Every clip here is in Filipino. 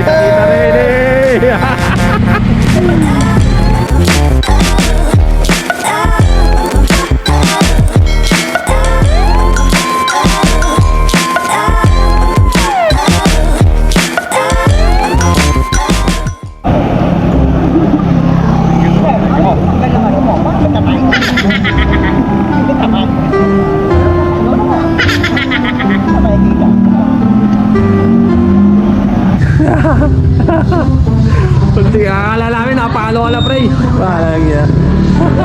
Kita rin eh. Kunti akala namin napalo ka na pre. Parang yan.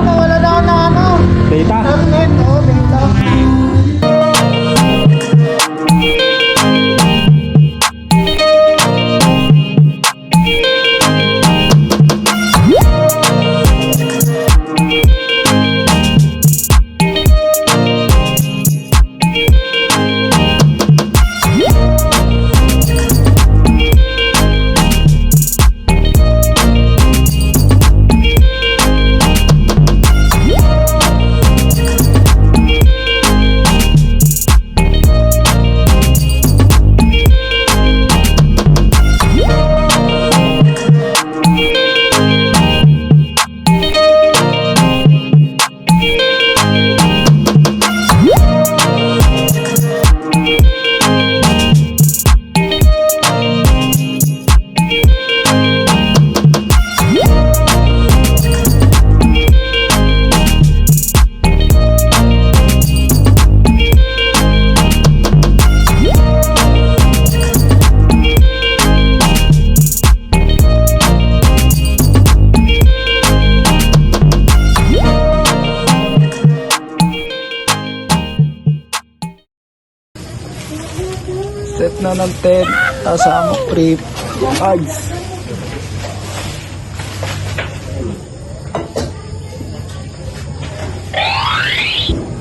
Wala na ako na ano. Data. Internet, oh, data. Set na ng tent. Kasama prep. Ice.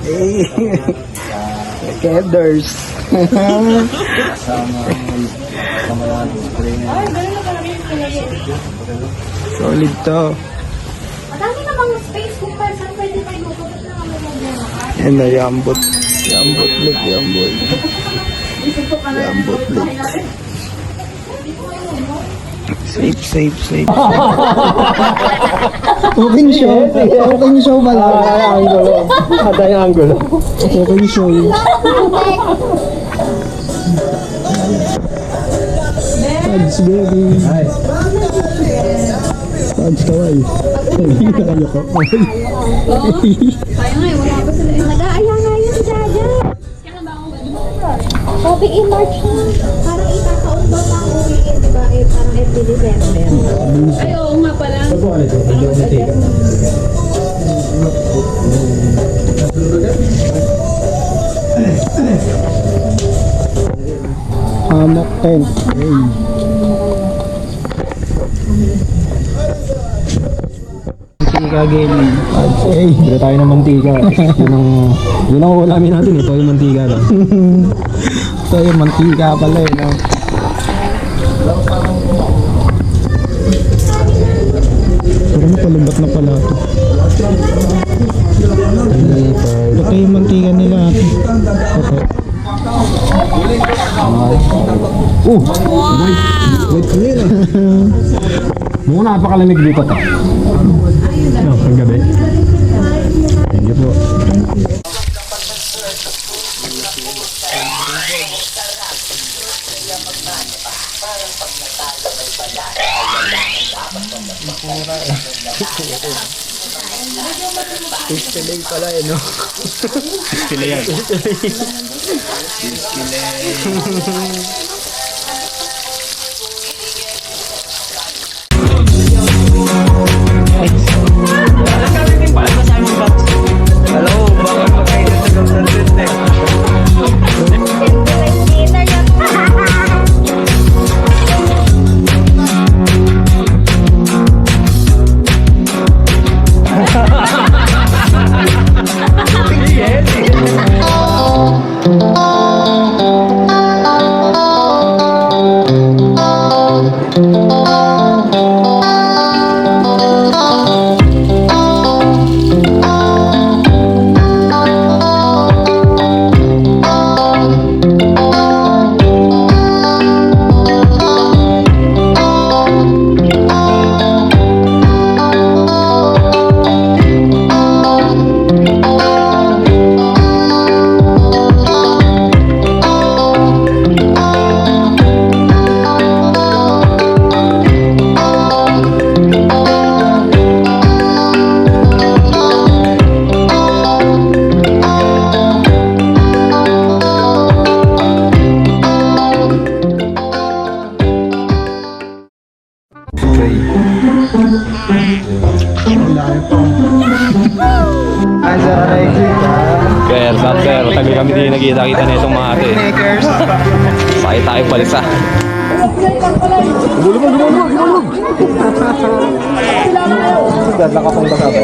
Hey. Keders. Solid to. Madami namang space kung saan pwede tayo magpapit na kami mag-gana. Yan na yambot. Yambot look, yambot. Yambot look. Safe, safe, safe. Open show. Open show ba lang? Ada yung angulo. Open show. Pads, baby. Pads, kawai. Hindi na kayo ko. Kaya nga, wala pa sila. Nag-aaya nga yun si Jaja. Sabi in March na. Parang itataon daw na ang uwiin, diba? Eh, parang every December. Ay, oo nga pala. Hammock tent. Mantika gaming. Hey. Bila tayo ng mantika. Yun ang ulamin natin. Ito yung mantika lang. Ito yung mantika pala eh. No? Pero napalubat na pala ito. Ito yung mantika nila. Okay. Wait. Mukhang napakalamig dito ta. No, paggabi. Thank you po. Pistiling pala eh, no? Pistiling yan. Hello, bakit pa kayo nagtagaw sa tent? Okay. Ay, Sir Alexis. Sir, sir, tagal kami din nakita-kita na itong mga ate. Makers. Sakit tayo balisa. Gulubog! Ganda ka pong basa ba?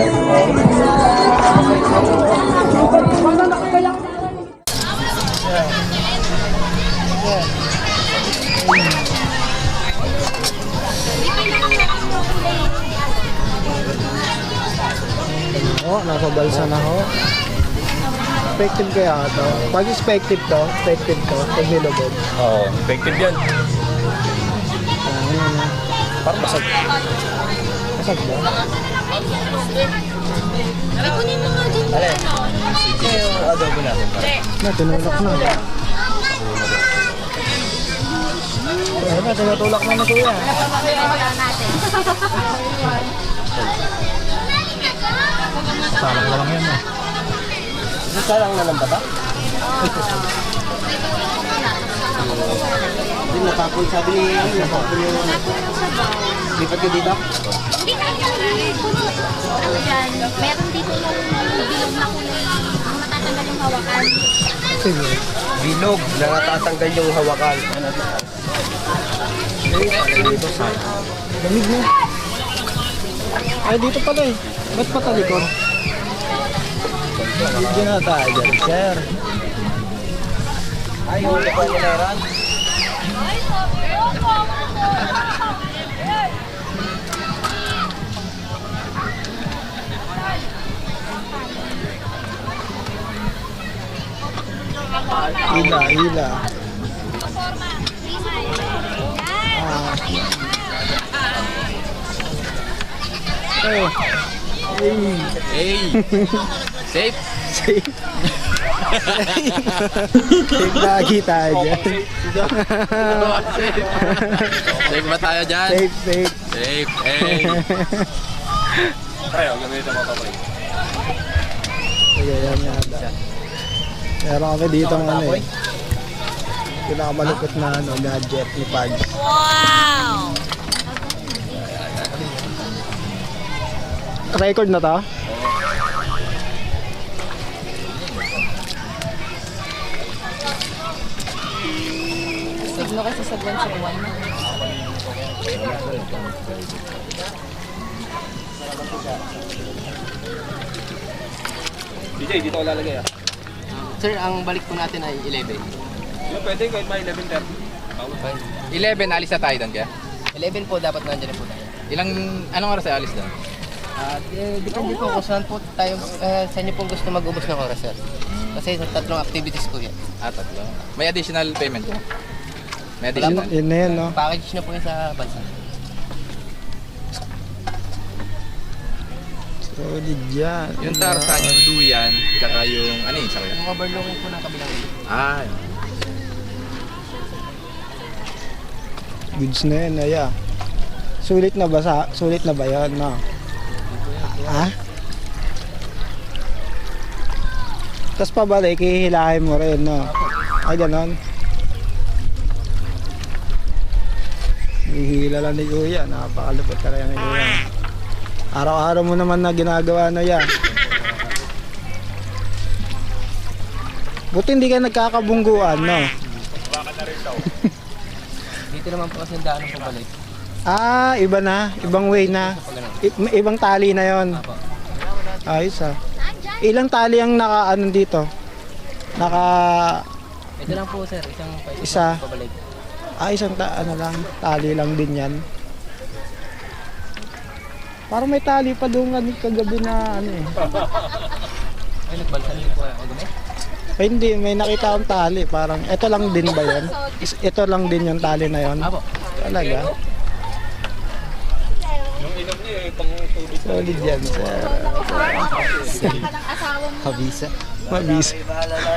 Oh, nasa balsa na ho. Effective kaya ito. Pag effective to, pag nilubog. Oo, effective yan. Parang basag. Masag ba? Adobo natin. Na, tinulak na. Ayun na, tinutulak na na kuya. Salang na lang yan. Salang na lang ba ito? Hindi, natapon sabi ni natapon yung lipat ka dito? Hindi ka ano dyan, meron dito yung bilog na kulay, ang matatanggal yung hawakan. Sige. Bilog na natatanggal yung hawakan. Lamig na. Ay, dito pala eh. Ba't patalikod? Hindi na tayo dyan, sir. Ay, huli ko nila Ran. Hila. Oh. Hey! Safe! Safe. Safe lagi tayo dyan. Safe ba tayo dyan? Safe. Safe! Hey! Ay, ang ganda ito mga kapay. Sige, yan yata. Meron kami dito ng ano eh. Pinakamalupit na ano, gadget ni Pags. Wow! Record na to? Signo kasi sa 101. DJ, dito ko lalagay ah. Sir, ang balik po natin ay 11. Yung pwede kahit may 11:30. 11, alis na tayo doon kaya? 11 po, dapat nandiyan po tayo. Anong oras ay alis doon? Depende po kung saan po tayo, sa inyo pong gusto mag-ubos ng oras, sir. Kasi sa tatlong activities po yan. Tatlo. May additional payment ko? May Yun, additional? yun na yun, no? Package na po yun sa bansa. Solid yan. Yung tarsa, yung duyan, tsaka yung, ano yung isa ko yan? Yung overlooking po ng kabilang ulo. Ah, yun. Goods na yun, aya. Sulit na ba yan, no? Ha? Tapos pabalik, hihilahin mo rin, no? Ay, ganon. Hihila lang ni Kuya. Napakalupit ka rin ni Kuya. Araw-araw mo naman na ginagawa na yan. Buti hindi ka nagkakabungguan, no? Dito naman po kasi yung daan ng pabalik. Ah, iba na. Ibang way na. Ibang tali na yon. Ayos ah. Ilang tali ang naka-ano dito? Ito lang po, sir. Isa. Pabalik. Isang tali lang din yan. Parang may tali pa doon kagabi na ano eh. Ay, nagbalsan din po ako gamit. Ay, hindi, may nakita akong tali. Parang, ito lang din ba yun? Ito lang din yung tali na yun? Apo. Talaga? Yung inom niya eh, pang tubig. Solid yan, sir. Kabisa.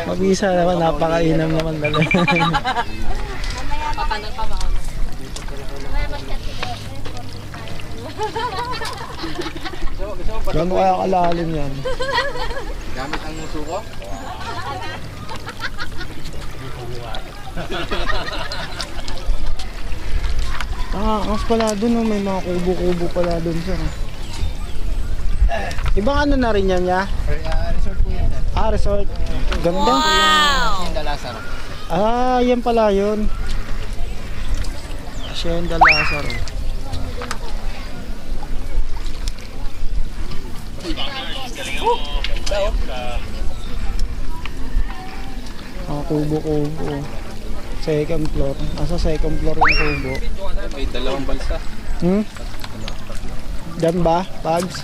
Mabisa naman, napakainam naman talaga. Papanang pa ba ako? Gano'n kaya kalalim yan? Gamit ang suko? Mas pala dun, may mga kubo-kubo pala dun sir. Ibang ano na rin yan ya? Resort po yan, sir. Resort. Ganda. Hacienda Lazaro. Yan pala yun. Hacienda Lazaro. Kubo-kubo. Second floor. Nasa second floor yung kubo. May dalawang balsa. Diyan ba, Pags?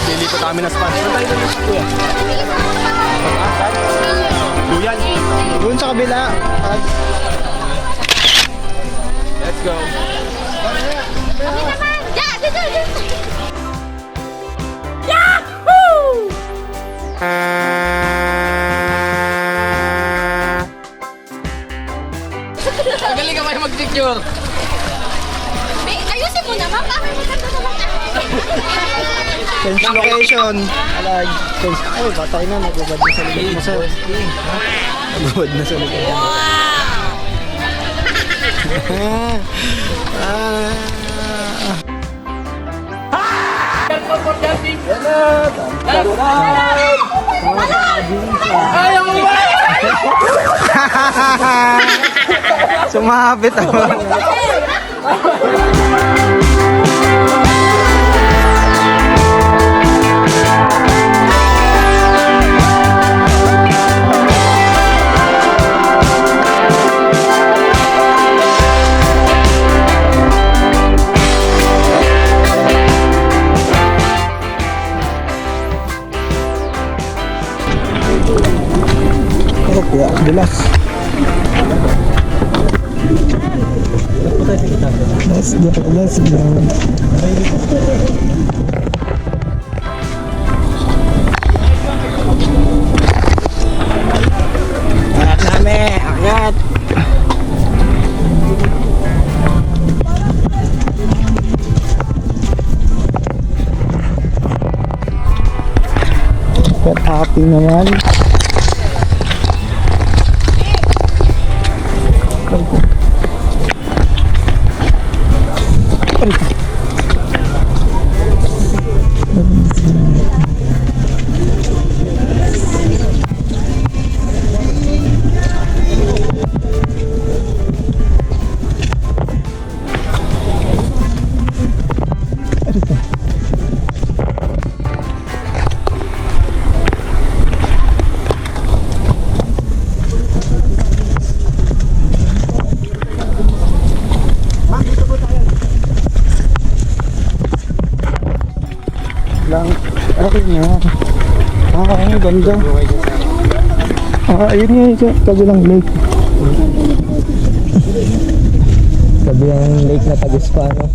Lilipat kami ng spot. Saan tayo nalipat kuya? Duyan. Doon sa kabila. Pags. Let's go. Kami naman! Yeah, dito! Magaling ka kayo mag-picture. Ayusin mo naman, bakit maganda naman Change location. Alag. Change. Ay, patay na. Nagbabad na sa likod mo sir. Nagbabad na sa likod mo. Sumabit ako. Kaya, bilas. Let's go. Akyat namin, akyat. Akyat happy naman. Lang, okay nga. Ang ganda. Ayun nga yung kabilang lake. Kabilang lake na Taguspano.